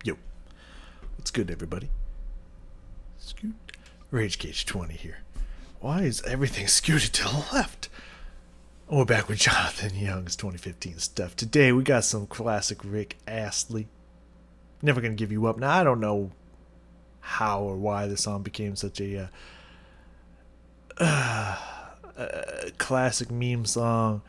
Yo, what's good, everybody? Scoot. Rage Cage 20 here. Why is everything scooted to the left? We're back with Jonathan Young's 2015 stuff. Today we got some classic Rick Astley. Never Gonna Give You Up. Now, I don't know how or why the song became such a classic meme song,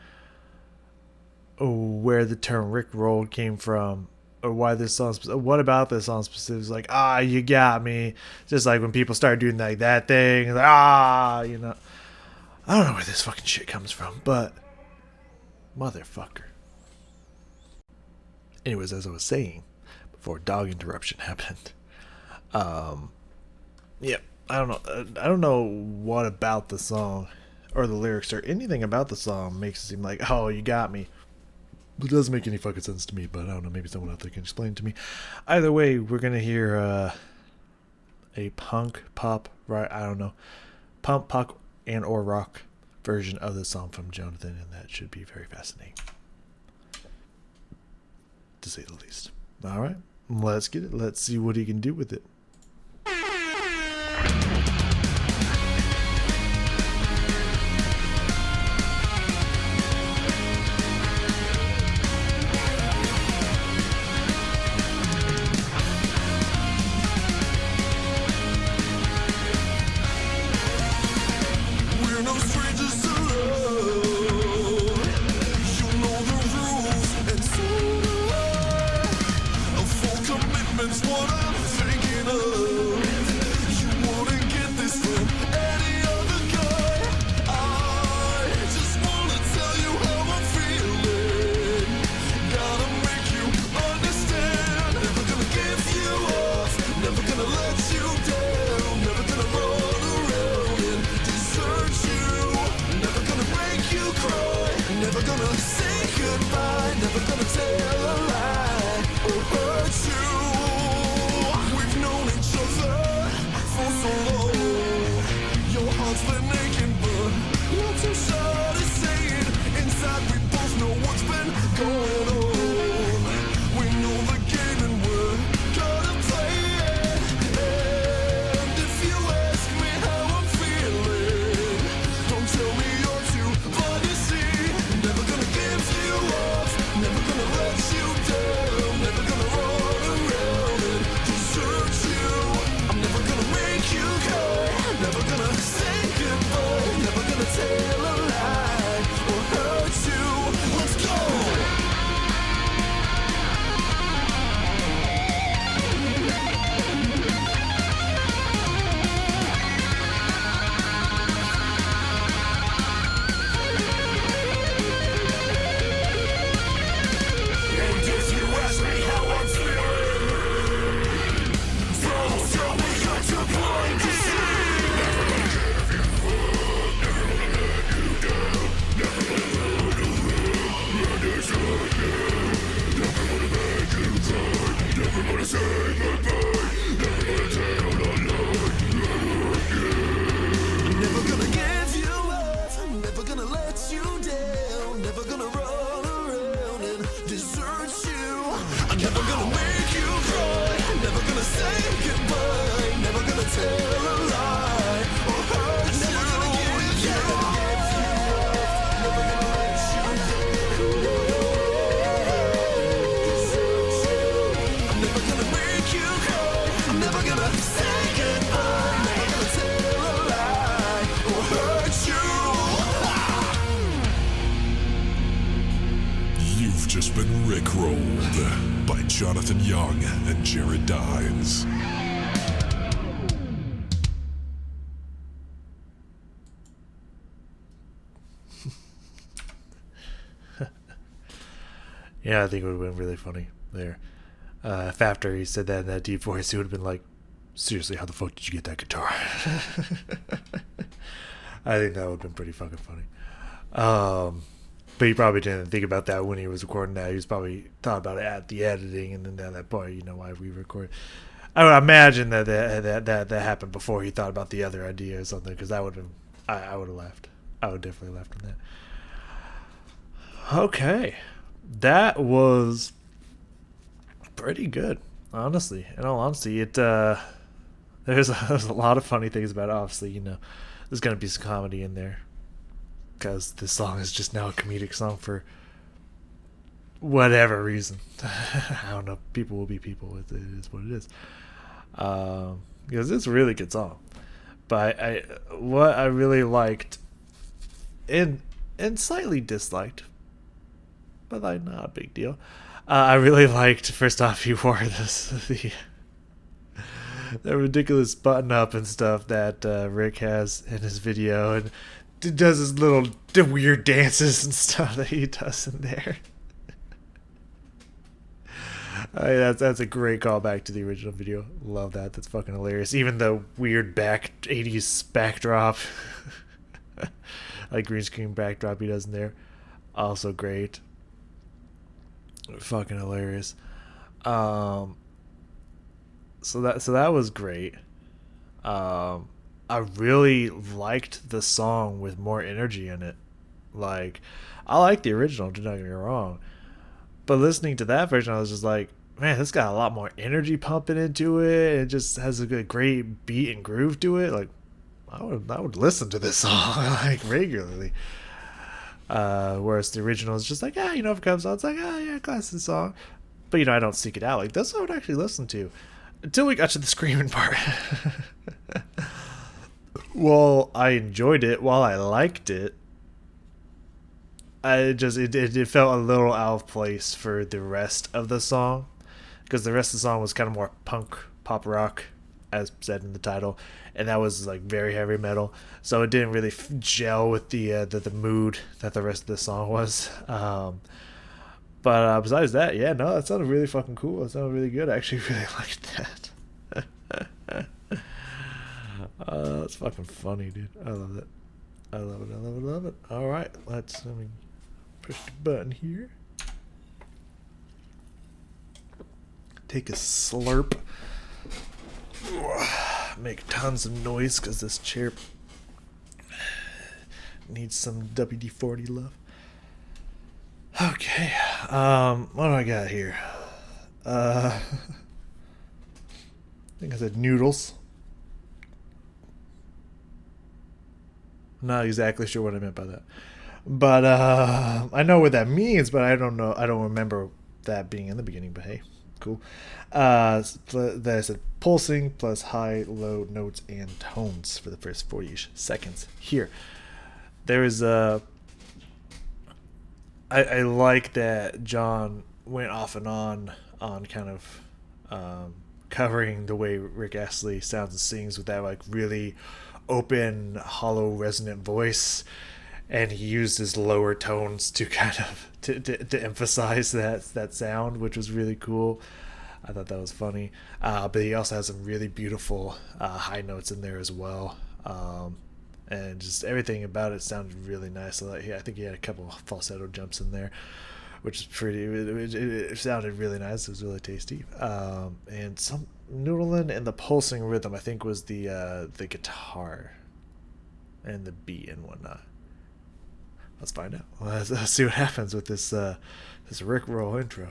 or where the term Rick Rolled came from, or why this song, what about this song specifically is like, you got me. Just like when people start doing like that thing, like, I don't know where this fucking shit comes from, but motherfucker. Anyways, as I was saying before dog interruption happened, yeah, I don't know what about the song or the lyrics or anything about the song makes it seem like, oh, you got me. It doesn't make any fucking sense to me, but I don't know, maybe someone out there can explain to me. Either way, we're gonna hear a punk pop, right? I don't know, punk pop and or rock version of the song from Jonathan, and that should be very fascinating, to say the least. All right, let's get it. Let's see what he can do with it. Just been Rickrolled by Jonathan Young and Jared Dines. Yeah, I think it would have been really funny there. If after he said that in that deep voice, he would have been like, seriously, how the fuck did you get that guitar? I think that would have been pretty fucking funny. But he probably didn't think about that when he was recording that. He was probably thought about it at the editing, and then at that point, why we record. I would imagine that happened before he thought about the other idea or something, because I would have laughed. I would definitely laughed on that. Okay, that was pretty good. Honestly, in all honesty, there's a lot of funny things about it. Obviously, there's gonna be some comedy in there because this song is just now a comedic song for whatever reason. I don't know. People will be people. It is what it is. Because it's a really good song. But what I really liked and slightly disliked, but like not a big deal. I really liked, first off, he wore the ridiculous button up and stuff that Rick has in his video, and does his little weird dances and stuff that he does in there. That's a great callback to the original video. Love that. That's fucking hilarious. Even the weird 80s backdrop, like green screen backdrop he does in there, also great. Fucking hilarious. So that was great. I really liked the song with more energy in it. Like, I like the original, do not get me wrong, but listening to that version, I was just like, man, this got a lot more energy pumping into it. It just has a great beat and groove to it. Like, I would listen to this song like regularly. Whereas the original is just like, if it comes on, it's like, yeah, classic song. But I don't seek it out. Like, this I would actually listen to until we got to the screaming part. Well, I enjoyed it. While I liked it, it felt a little out of place for the rest of the song, because the rest of the song was kind of more punk pop rock, as said in the title, and that was like very heavy metal, so it didn't really gel with the mood that the rest of the song was. But besides that, yeah, no, that sounded really fucking cool. It sounded really good. I actually really liked that. That's fucking funny, dude. I love it. I love it. I love it. I love it. All right, let me push the button here. Take a slurp. Make tons of noise because this chair needs some WD-40 love. Okay, what do I got here? I think I said noodles. Not exactly sure what I meant by that, but I know what that means, but I don't know. I don't remember that being in the beginning. But hey, cool. There's a pulsing plus high, low notes and tones for the first 40 seconds. Here, there is a. I like that John went off and on kind of covering the way Rick Astley sounds and sings with that like really open, hollow, resonant voice, and he used his lower tones to kind of to emphasize that sound, which was really cool. I thought that was funny. But he also has some really beautiful high notes in there as well. And just everything about it sounded really nice. I think he had a couple of falsetto jumps in there, which is pretty. It sounded really nice. It was really tasty. And some noodling and the pulsing rhythm, I think, was the guitar and the beat and whatnot. Let's find out. Let's see what happens with this Rick Roll intro.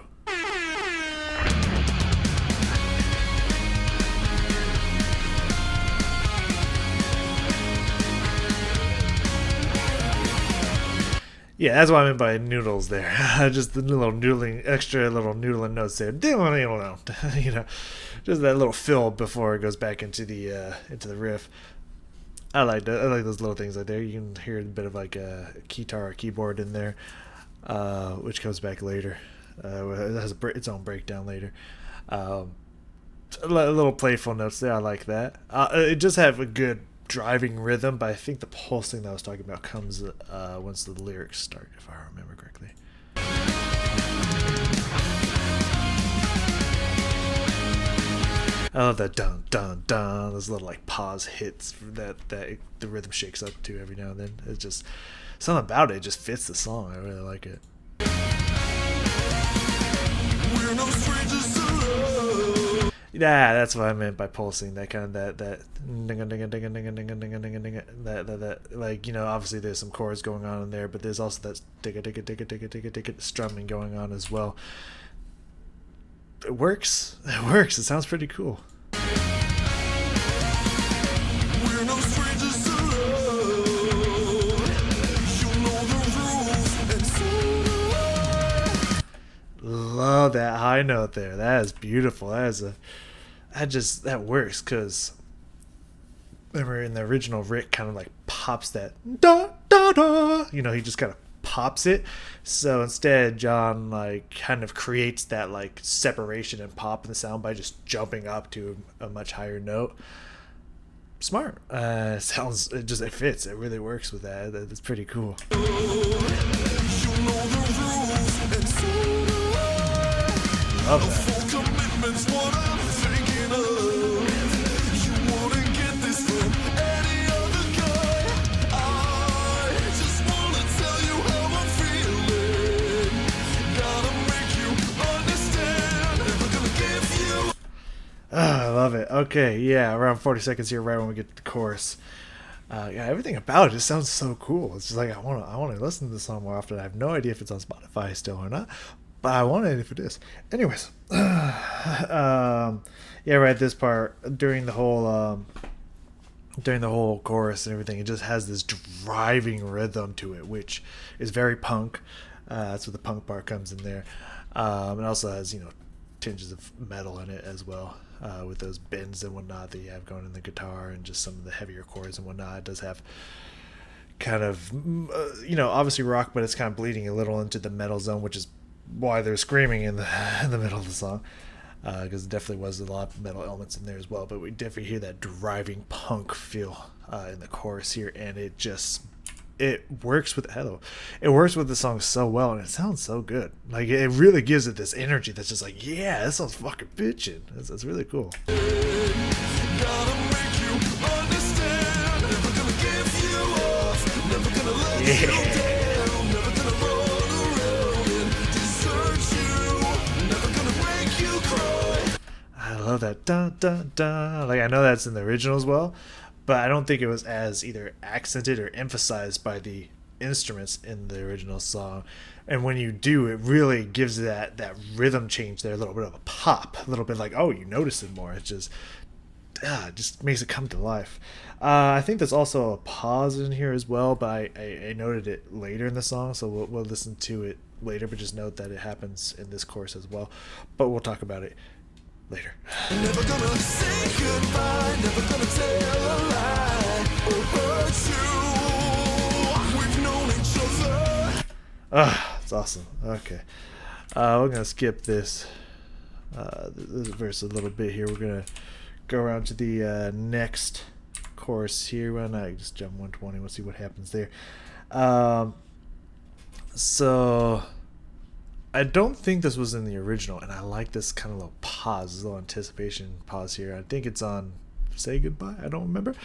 Yeah, that's what I meant by noodles there. Just the little extra little noodling notes there. Just that little fill before it goes back into the riff. I like that. I like those little things right there. You can hear a bit of like a guitar or keyboard in there, which comes back later. It has its own breakdown later. Little playful notes there. I like that. It just have a good driving rhythm, but I think the pulsing that I was talking about comes once the lyrics start, if I remember correctly. I love that dun dun dun, those little like pause hits that the rhythm shakes up to every now and then. It's just something about it just fits the song. I really like it. We're no strangers to love. Yeah, that's what I meant by pulsing. That kind of that ding a ding a ding a ding a ding a ding a ding a ding that like, obviously there's some chords going on in there, but there's also that digga digga digga digga digga digga strumming going on as well. it works. It works. It sounds pretty cool. We're no strangers to love. You know the rules, and so do I. Love that high note there. That is beautiful. That works because remember in the original Rick kind of like pops that da da da. You know, he just kind of pops it. So instead, John like kind of creates that like separation and pop in the sound by just jumping up to a much higher note. Smart. It fits. It really works with that. That's pretty cool. You know the rules, and so do I. Love that. Full commitment's what I'm thinking of. You wouldn't get this from any other guy. I just wanna tell you how I'm feeling. Gotta make you understand. Never gonna give you. I love it. Okay, yeah, around 40 seconds here, right when we get to the chorus. Yeah, everything about it just sounds so cool. It's just like I want to listen to this song more often. I have no idea if it's on Spotify still or not, but I want it if it is. Anyways, yeah, right. This part during the whole chorus and everything, it just has this driving rhythm to it, which is very punk. That's where the punk part comes in there. It also has tinges of metal in it as well. With those bends and whatnot that you have going in the guitar and just some of the heavier chords and whatnot. It does have kind of, obviously rock, but it's kind of bleeding a little into the metal zone, which is why they're screaming in the middle of the song. Because it definitely was a lot of metal elements in there as well. But we definitely hear that driving punk feel in the chorus here. And it works with the song so well, and it sounds so good. Like it really gives it this energy that's just like, yeah, this sounds fucking bitchin'. That's really cool. Gotta make you understand. Never gonna give you up. Never gonna let you down. Never gonna run around and desert you. Never gonna make you cry. I love that dun dun dun. Like I know that's in the original as well, but I don't think it was as either accented or emphasized by the instruments in the original song. And when you do, it really gives that rhythm change there a little bit of a pop, a little bit like, oh, you notice it more. It just makes it come to life. I think there's also a pause in here as well, but I noted it later in the song, so we'll listen to it later, but just note that it happens in this chorus as well. But we'll talk about it later. Never gonna say goodbye. Never gonna tell a lie or hurt you. We've known each other. It's awesome. Okay. We're going to skip this verse a little bit here. We're going to go around to the next chorus here. Why not just jump 120? We'll see what happens there. So I don't think this was in the original, and I like this kind of little pause, this little anticipation pause here. I think it's on Say Goodbye. I don't remember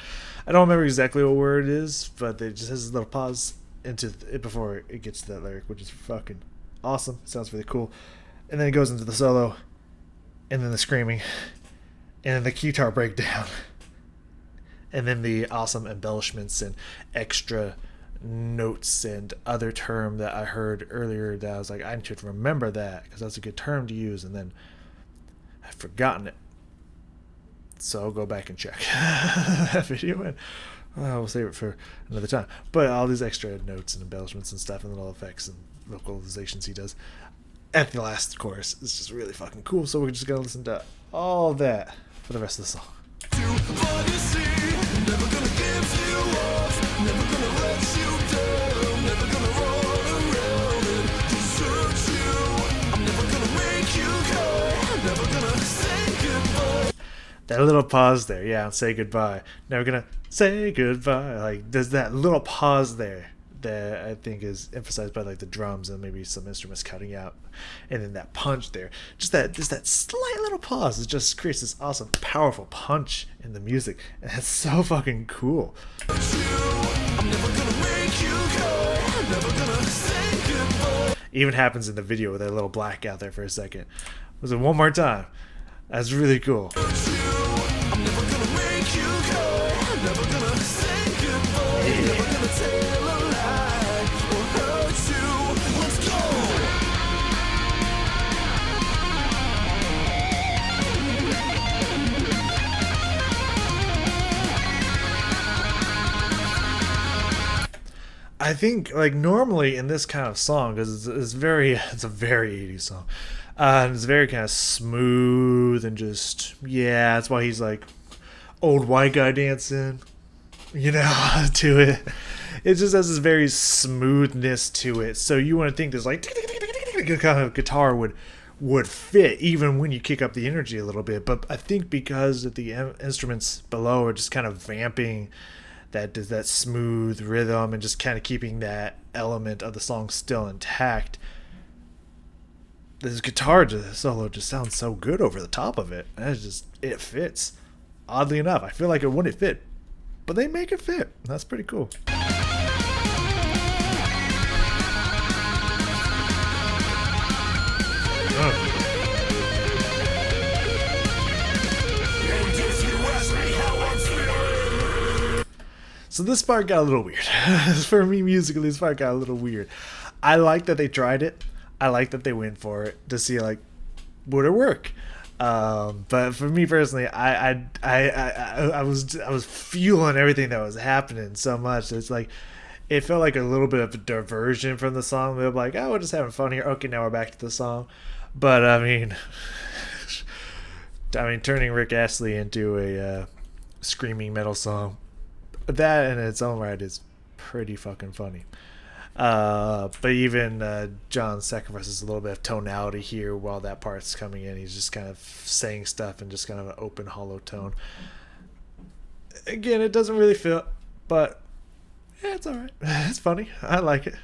exactly what word it is, but it just has this little pause into it before it gets to that lyric, which is fucking awesome. It sounds really cool. And then it goes into the solo, and then the screaming, and then the guitar breakdown, and then the awesome embellishments and extra notes and other term that I heard earlier that I was like, I should remember that because that's a good term to use, and then I've forgotten it. So I'll go back and check that video, and we'll save it for another time. But all these extra notes and embellishments and stuff and little effects and vocalizations he does at the last chorus is just really fucking cool. So we're just gonna listen to all that for the rest of the song. Never gonna give you up. Never gonna let you down. Never gonna run around and desert you. I'm never gonna make you cry. Never gonna say goodbye. That little pause there, yeah, say goodbye. Never gonna say goodbye. Like there's that little pause there that I think is emphasized by like the drums and maybe some instruments cutting out, and then that punch there. Just that slight little pause. It just creates this awesome, powerful punch in the music, and it's so fucking cool. I'm never gonna make you cry. Never gonna say goodbye. Even happens in the video with that little blackout there for a second. Was it one more time? That's really cool. I'm never gonna make you cry. Never gonna say goodbye. Never gonna tell a lie or hurt you. Let's go. I think like normally in this kind of song, because it's a very 80s song, and it's very kind of smooth and just yeah. That's why he's like old white guy dancing, you know, to it. It just has this very smoothness to it. So you want to think this like kind of guitar would fit even when you kick up the energy a little bit. But I think because the instruments below are just kind of vamping that smooth rhythm and just kind of keeping that element of the song still intact, this guitar solo just sounds so good over the top of it. And it fits. Oddly enough, I feel like it wouldn't fit, but they make it fit. That's pretty cool. So this part got a little weird. For me, musically, this part got a little weird. I like that they tried it. I like that they went for it to see like would it work. But for me personally, I was fueling everything that was happening so much. It's like it felt like a little bit of a diversion from the song. They're like, oh, we're just having fun here. Okay, now we're back to the song. But I mean, turning Rick Astley into a screaming metal song, that in its own right is pretty fucking funny. But even John sacrifices a little bit of tonality here while that part's coming in. He's just kind of saying stuff in just kind of an open, hollow tone. Again, it doesn't really fit, but yeah, it's alright. It's funny. I like it.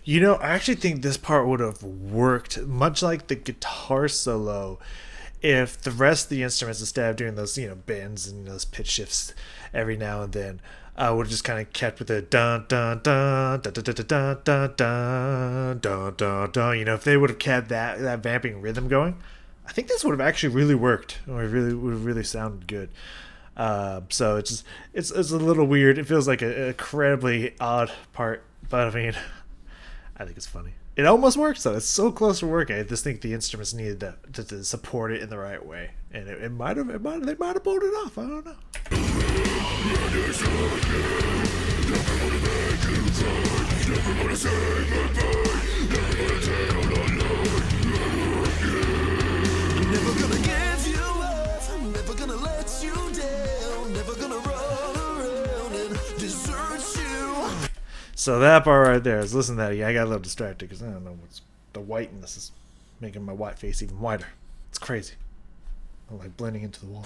You know, I actually think this part would have worked much like the guitar solo if the rest of the instruments, instead of doing those, bends and those pitch shifts every now and then, would have just kind of kept with the dun dun dun dun dun dun dun dun dun dun dun dun. If they would have kept that vamping rhythm going, I think this would have actually really worked. Or would have really sounded good. So it's a little weird. It feels like an incredibly odd part, but I mean, I think it's funny. It almost works though. It's so close to working. I just think the instruments needed to support it in the right way, and they might have pulled it off. I don't know. Never gonna give you up, never gonna let you down, never gonna run around and desert you. So that part right there is listen to that. Yeah, I got a little distracted because I don't know what's the whiteness is making my white face even whiter. It's crazy. I'm like blending into the wall.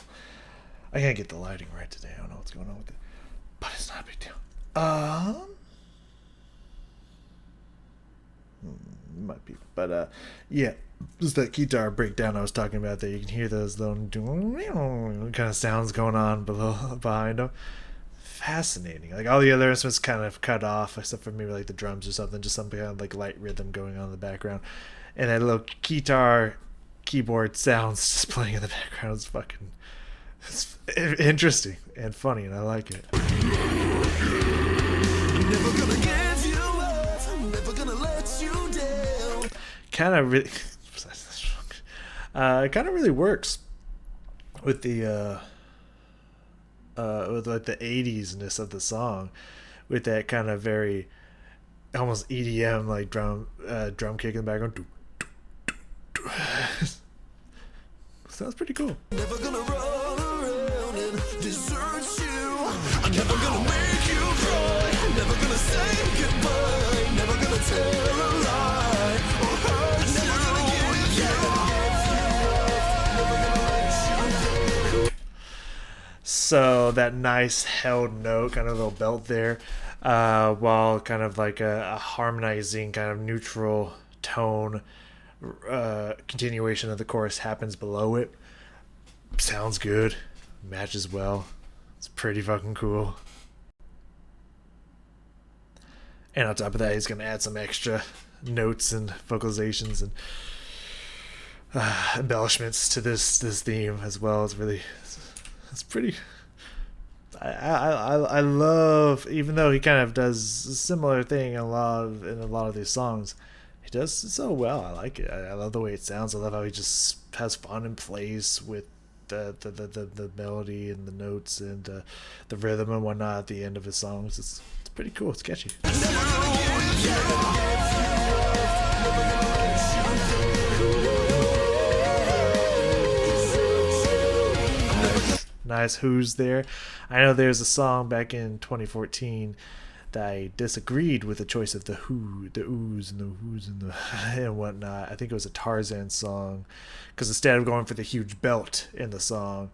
I can't get the lighting right today. I don't know what's going on with it, but it's not a big deal. Might be, but yeah, just that guitar breakdown I was talking about. There, you can hear those little kind of sounds going on behind them. Fascinating. Like all the other instruments kind of cut off, except for maybe like the drums or something. Just some kind of like light rhythm going on in the background, and that little guitar keyboard sounds just playing in the background. It's interesting and funny, and I like it. Never gonna give you up, never gonna let you down. Kind of really, it kind of really works with the with like the 80s-ness of the song, with that kind of very almost EDM like drum kick in the background. Sounds pretty cool. Never gonna run around and desert you. I'm never gonna make you cry, never gonna say goodbye, never gonna tell a lie or hurt you. Never gonna give you up, never gonna let you go. So that nice held note, kind of little belt there, while kind of like a harmonizing kind of neutral tone continuation of the chorus happens below it. Sounds good, matches well. It's pretty fucking cool. And on top of that, he's gonna add some extra notes and vocalizations and embellishments to this theme as well. It's pretty. I love, even though he kind of does a similar thing in a lot of these songs, he does it so well. I like it. I love the way it sounds. I love how he just has fun and plays with the melody and the notes and the rhythm and whatnot at the end of his songs. It's pretty cool. It's catchy. Nice who's there. I know there's a song back in 2014 that I disagreed with the choice of the who, the oohs and the who's and the and whatnot. I think it was a Tarzan song, because instead of going for the huge belt in the song,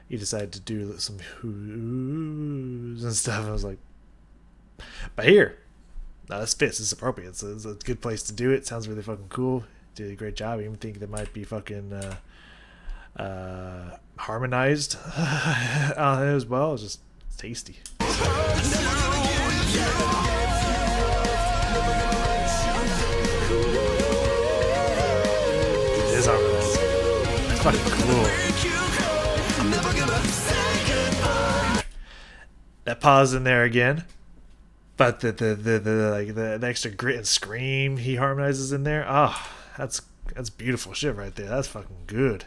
he decided to do some who's and stuff. I was like, but here, no, this fits. It's appropriate. It's a good place to do it. Sounds really fucking cool. Did a great job. I even think they might be fucking harmonized on it as well. It's just tasty. It is harmonized. That's fucking cool. That pause in there again, but the extra grit and scream he harmonizes in there. Oh, that's beautiful shit right there. That's fucking good.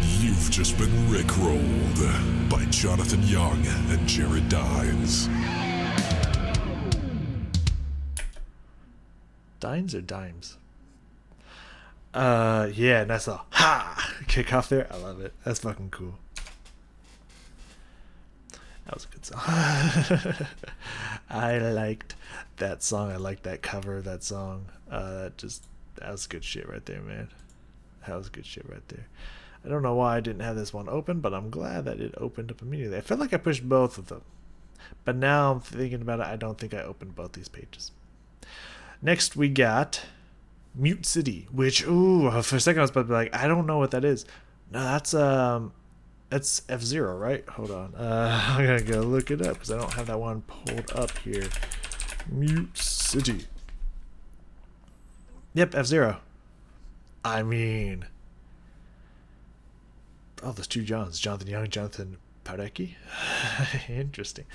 You've just been rickrolled by Jonathan Young and Jared Dines. Dines or dimes? Yeah, nice little ha kick off there. I love it. That's fucking cool. That was a good song. I liked that song. I liked that cover of that song. That was good shit right there, man. That was good shit right there. I don't know why I didn't have this one open, but I'm glad that it opened up immediately. I felt like I pushed both of them, but now I'm thinking about it, I don't think I opened both these pages. Next we got Mute City, which, ooh, for a second I was about to be like, I don't know what that is. No, that's F-Zero, right? Hold on. I'm gonna go look it up because I don't have that one pulled up here. Mute City. Yep, F-Zero. I mean, oh, there's two Johns. Jonathan Young, Jonathan Parecki. Interesting.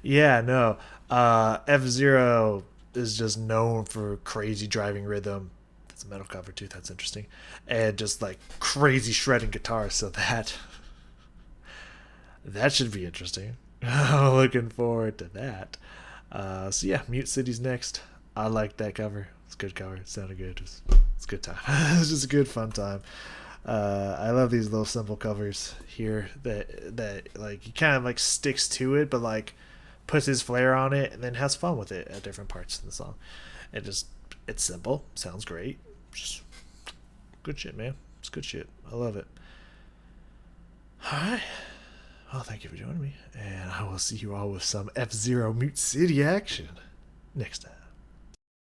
Yeah, no. F-Zero is just known for crazy driving rhythm. That's a metal cover too. That's interesting. And just like crazy shredding guitar. So that should be interesting. Looking forward to that. So yeah, Mute City's next. I like that cover. It's a good cover. It sounded good. It's a good time. It's just a good fun time. I love these little simple covers here that like he kind of like sticks to it, but like puts his flair on it and then has fun with it at different parts of the song. It's simple, sounds great, just good shit, man. It's good shit. I love it. All right. Well, thank you for joining me, and I will see you all with some F-Zero Mute City action next time.